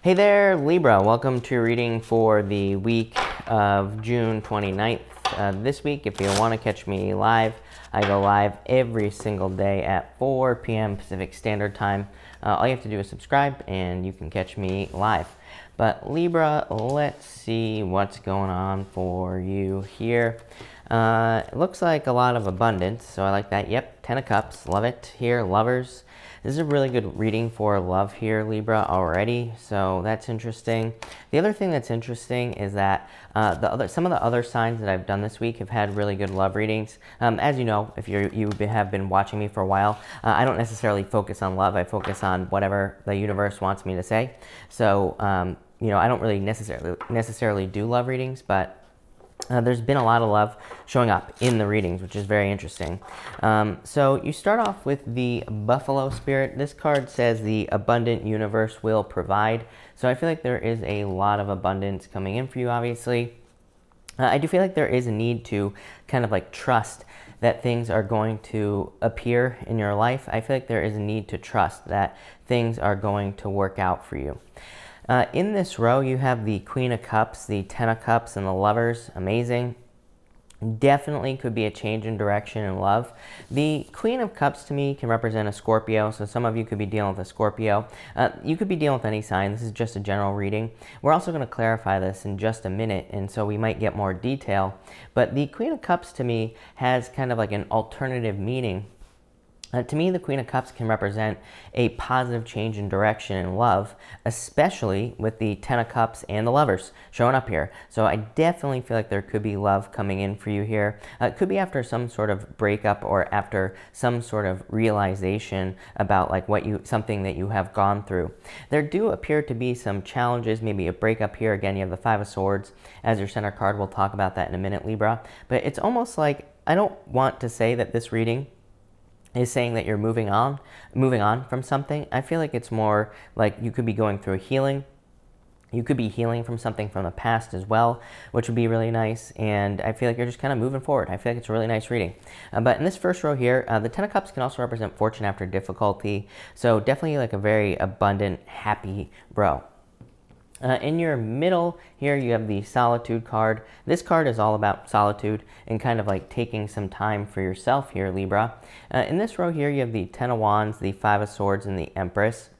Hey there, Libra. Welcome to your reading for the week of June 29th. This week, if you want to catch me live, I go live every single day at 4 p.m. Pacific Standard Time. All you have to do is subscribe and you can catch me live. But Libra, let's see what's going on for you here. It looks like a lot of abundance, so I like that. Yep, 10 of Cups, love it here. Lovers. This is a really good reading for love here, Libra, already, so that's interesting. The other thing that's interesting is that some of the other signs that I've done this week have had really good love readings. As you know, if you have been watching me for a while, I don't necessarily focus on love. I focus on whatever the universe wants me to say. So, you know, I don't really necessarily do love readings, but there's been a lot of love showing up in the readings, which is very interesting. So you start off with the Buffalo Spirit. This card says the abundant universe will provide. So I feel like there is a lot of abundance coming in for you, obviously. I do feel like there is a need to kind of like trust that things are going to appear in your life. I feel like there is a need to trust that things are going to work out for you. In this row, you have the Queen of Cups, the 10 of Cups, and the Lovers. Amazing. Definitely could be a change in direction in love. The Queen of Cups to me can represent a Scorpio, so some of you could be dealing with a Scorpio. You could be dealing with any sign. This is just a general reading. We're also going to clarify this in just a minute, and so we might get more detail. But the Queen of Cups to me has kind of like an alternative meaning. To me, the Queen of Cups can represent a positive change in direction in love, especially with the 10 of Cups and the Lovers showing up here. So I definitely feel like there could be love coming in for you here. It could be after some sort of breakup or after some sort of realization about like something that you have gone through. There do appear to be some challenges, maybe a breakup here. Again, you have the 5 of Swords as your center card. We'll talk about that in a minute, Libra. But it's almost like, I don't want to say that this reading is saying that you're moving on from something. I feel like it's more like you could be going through a healing. You could be healing from something from the past as well, which would be really nice. And I feel like you're just kind of moving forward. I feel like it's a really nice reading. But in this first row here, the 10 of Cups can also represent fortune after difficulty. So definitely like a very abundant, happy row. In your middle here, you have the Solitude card. This card is all about solitude and kind of like taking some time for yourself here, Libra. In this row here, you have the 10 of Wands, the 5 of Swords, and the Empress.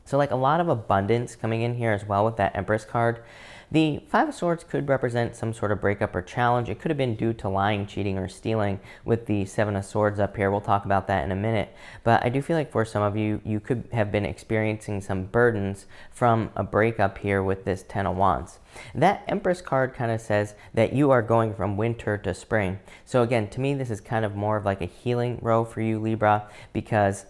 So like a lot of abundance coming in here as well with that Empress card. The 5 of Swords could represent some sort of breakup or challenge. It could have been due to lying, cheating, or stealing with the 7 of Swords up here. We'll talk about that in a minute. But I do feel like for some of you, you could have been experiencing some burdens from a breakup here with this 10 of Wands. That Empress card kind of says that you are going from winter to spring. So again, to me, this is kind of more of like a healing row for you, Libra, because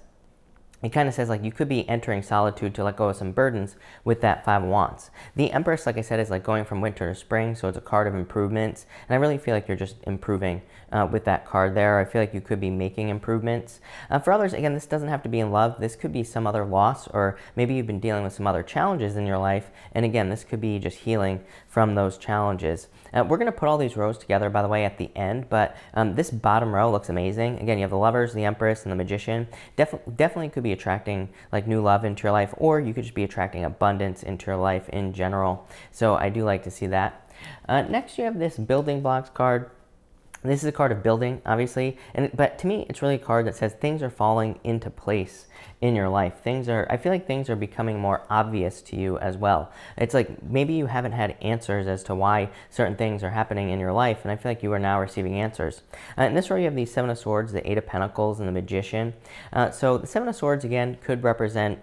it kind of says like you could be entering solitude to let go of some burdens with that 5 of Wands. The Empress, like I said, is like going from winter to spring, so it's a card of improvements. And I really feel like you're just improving with that card there. I feel like you could be making improvements. For others, again, this doesn't have to be in love. This could be some other loss, or maybe you've been dealing with some other challenges in your life. And again, this could be just healing from those challenges. We're going to put all these rows together, by the way, at the end, but this bottom row looks amazing. Again, you have the Lovers, the Empress, and the Magician. Definitely could be attracting like new love into your life, or you could just be attracting abundance into your life in general. So I do like to see that. Next, you have this Building Blocks card. This is a card of building, obviously, but to me, it's really a card that says things are falling into place in your life. I feel like things are becoming more obvious to you as well. It's like maybe you haven't had answers as to why certain things are happening in your life, and I feel like you are now receiving answers. In this row, you have the 7 of Swords, the 8 of Pentacles, and the Magician. So the 7 of Swords, again, could represent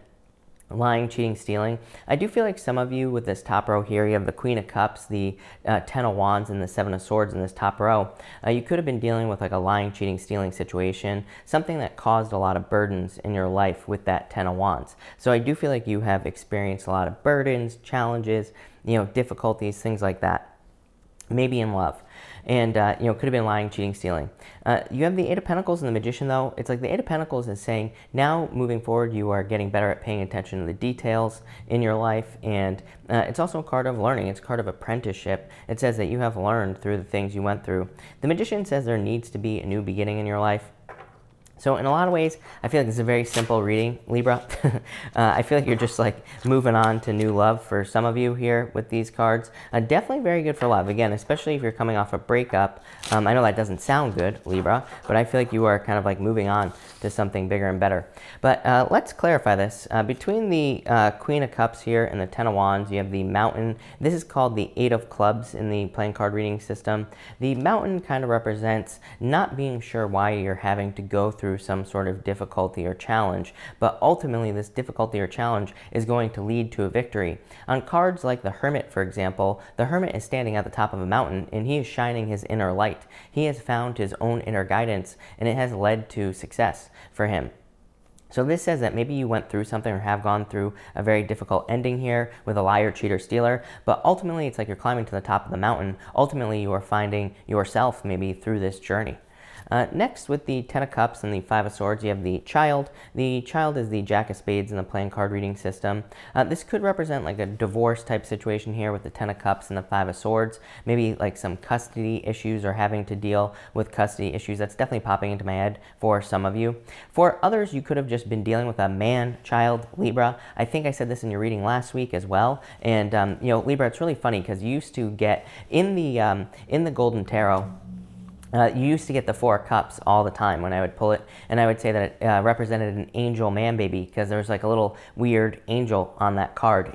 lying, cheating, stealing. I do feel like some of you with this top row here, you have the Queen of Cups, the 10 of Wands, and the 7 of Swords in this top row. You could have been dealing with like a lying, cheating, stealing situation, something that caused a lot of burdens in your life with that 10 of Wands. So I do feel like you have experienced a lot of burdens, challenges, difficulties, things like that. Maybe in love. And, could have been lying, cheating, stealing. You have the 8 of Pentacles and the Magician, though. It's like the 8 of Pentacles is saying, now moving forward, you are getting better at paying attention to the details in your life. And it's also a card of learning. It's a card of apprenticeship. It says that you have learned through the things you went through. The Magician says there needs to be a new beginning in your life. So in a lot of ways, I feel like it's a very simple reading, Libra. I feel like you're just like moving on to new love for some of you here with these cards. Definitely very good for love. Again, especially if you're coming off a breakup. I know that doesn't sound good, Libra, but I feel like you are kind of like moving on to something bigger and better. But let's clarify this. Between the Queen of Cups here and the Ten of Wands, you have the Mountain. This is called the Eight of Clubs in the playing card reading system. The Mountain kind of represents not being sure why you're having to go through some sort of difficulty or challenge, but ultimately this difficulty or challenge is going to lead to a victory. On cards like the Hermit, for example, the Hermit is standing at the top of a mountain and he is shining his inner light. He has found his own inner guidance and it has led to success for him. So this says that maybe you went through something or have gone through a very difficult ending here with a liar, cheater, stealer, but ultimately it's like you're climbing to the top of the mountain. Ultimately you are finding yourself maybe through this journey. Next, with the Ten of Cups and the Five of Swords, you have the Child. The Child is the Jack of Spades in the playing card reading system. This could represent like a divorce type situation here with the Ten of Cups and the Five of Swords. Maybe like some custody issues or having to deal with custody issues. That's definitely popping into my head for some of you. For others, you could have just been dealing with a man-child, Libra. I think I said this in your reading last week as well. And, you know, Libra, it's really funny because you used to get in the Golden Tarot, you used to get the Four of Cups all the time when I would pull it, and I would say that it represented an angel man baby because there was like a little weird angel on that card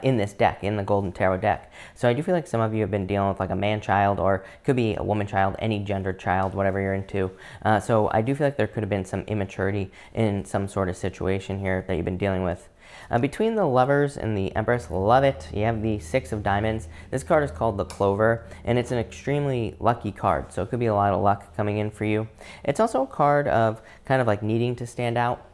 in this deck, in the Golden Tarot deck. So I do feel like some of you have been dealing with like a man-child, or could be a woman-child, any gendered child, whatever you're into. So I do feel like there could have been some immaturity in some sort of situation here that you've been dealing with. Between the Lovers and the Empress, love it. You have the Six of Diamonds. This card is called the Clover, and it's an extremely lucky card, so it could be a lot of luck coming in for you. It's also a card of kind of like needing to stand out.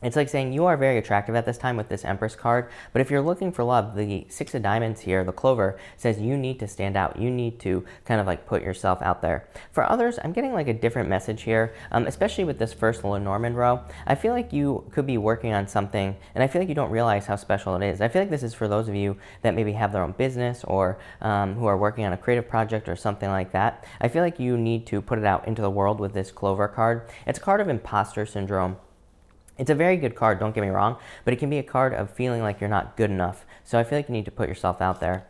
It's like saying you are very attractive at this time with this Empress card, but if you're looking for love, the Six of Diamonds here, the Clover, says you need to stand out. You need to kind of like put yourself out there. For others, I'm getting like a different message here, especially with this first Lenormand row. I feel like you could be working on something, and I feel like you don't realize how special it is. I feel like this is for those of you that maybe have their own business or who are working on a creative project or something like that. I feel like you need to put it out into the world with this Clover card. It's a card of imposter syndrome. It's a very good card, don't get me wrong, but it can be a card of feeling like you're not good enough. So I feel like you need to put yourself out there.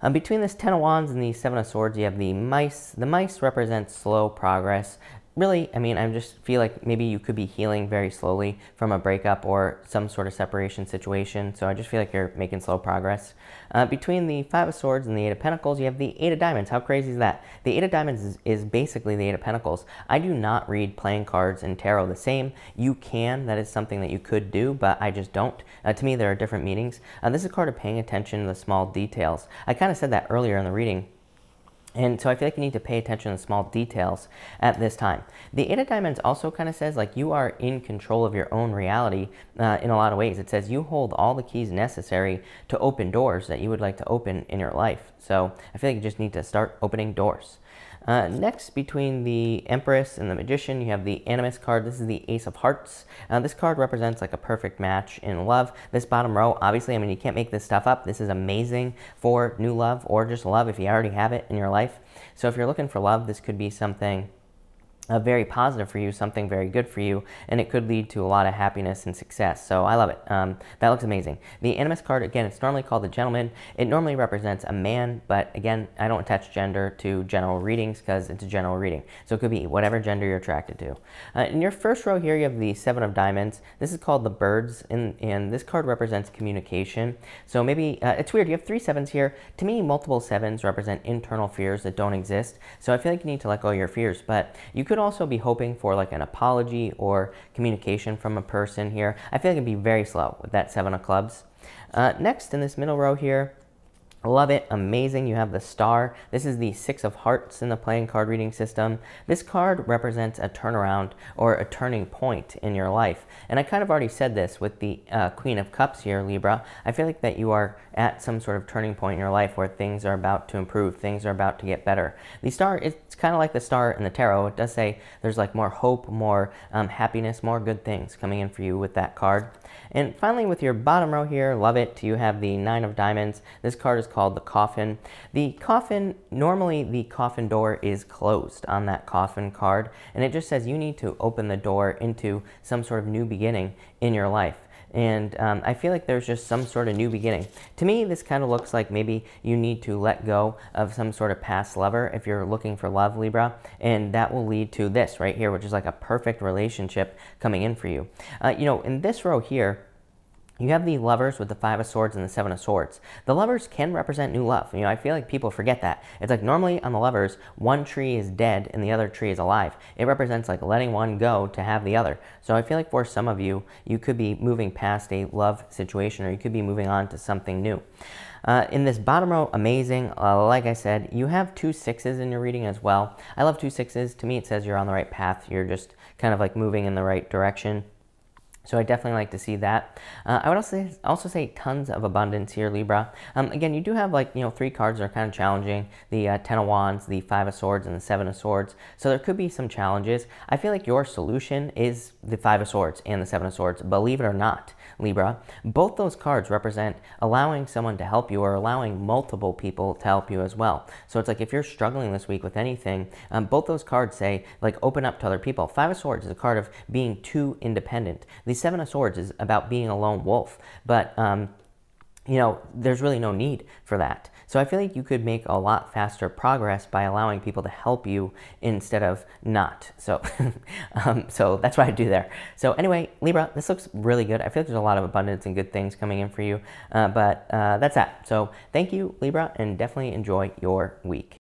Between this Ten of Wands and the Seven of Swords, you have the Mice. The Mice represent slow progress. Really, I mean, I just feel like maybe you could be healing very slowly from a breakup or some sort of separation situation. So I just feel like you're making slow progress. Between the Five of Swords and the Eight of Pentacles, you have the Eight of Diamonds. How crazy is that? The Eight of Diamonds is basically the Eight of Pentacles. I do not read playing cards and tarot the same. You can. That is something that you could do, but I just don't. To me, there are different meanings. This is a card of paying attention to the small details. I kind of said that earlier in the reading. And so I feel like you need to pay attention to small details at this time. The Eight of Diamonds also kind of says like you are in control of your own reality in a lot of ways. It says you hold all the keys necessary to open doors that you would like to open in your life. So I feel like you just need to start opening doors. Next, between the Empress and the Magician, you have the Animus card. This is the Ace of Hearts. This card represents like a perfect match in love. This bottom row, obviously, I mean, you can't make this stuff up. This is amazing for new love or just love if you already have it in your life. So if you're looking for love, this could be something very positive for you, something very good for you, and it could lead to a lot of happiness and success. So I love it. That looks amazing. The Animus card, again, it's normally called the Gentleman. It normally represents a man, but again, I don't attach gender to general readings because it's a general reading. So it could be whatever gender you're attracted to. In your first row here, you have the Seven of Diamonds. This is called the Birds, and this card represents communication. So maybe, it's weird, you have three sevens here. To me, multiple sevens represent internal fears that don't exist. So I feel like you need to let go of your fears, but you could also be hoping for like an apology or communication from a person here. I feel like it'd be very slow with that Seven of Clubs. Next, in this middle row here, love it, amazing, you have the Star. This is the Six of Hearts in the playing card reading system. This card represents a turnaround or a turning point in your life. And I kind of already said this with the Queen of Cups here, Libra. I feel like that you are at some sort of turning point in your life where things are about to improve, things are about to get better. The Star, it's kind of like the Star in the tarot. It does say there's like more hope, more happiness, more good things coming in for you with that card. And finally, with your bottom row here, love it, you have the Nine of Diamonds. This card is called called the coffin. The coffin, normally the coffin door is closed on that coffin card, and it just says you need to open the door into some sort of new beginning in your life. And I feel like there's just some sort of new beginning. To me, this kind of looks like maybe you need to let go of some sort of past lover if you're looking for love, Libra, and that will lead to this right here, which is like a perfect relationship coming in for you. You know, in this row here, you have the lovers with the 5 of swords and the 7 of swords. The lovers can represent new love. You know, I feel like people forget that. It's like normally on the lovers, one tree is dead and the other tree is alive. It represents like letting one go to have the other. So I feel like for some of you, you could be moving past a love situation, or you could be moving on to something new. In this bottom row, amazing. Like I said, you have 2 6s in your reading as well. I love 2 6s. To me, it says you're on the right path. You're just kind of like moving in the right direction. So I definitely like to see that. I would also say tons of abundance here, Libra. Again, you do have like, you know, 3 cards that are kind of challenging. The 10 of Wands, the 5 of Swords, and the 7 of Swords. So there could be some challenges. I feel like your solution is the 5 of Swords and the 7 of Swords. Believe it or not, Libra, both those cards represent allowing someone to help you, or allowing multiple people to help you as well. So it's like if you're struggling this week with anything, both those cards say like open up to other people. 5 of Swords is a card of being too independent. The 7 of Swords is about being a lone wolf, but you know, there's really no need for that. So I feel like you could make a lot faster progress by allowing people to help you instead of not. So, so that's what I do there. So anyway, Libra, this looks really good. I feel like there's a lot of abundance and good things coming in for you, but that's that. So thank you, Libra, and definitely enjoy your week.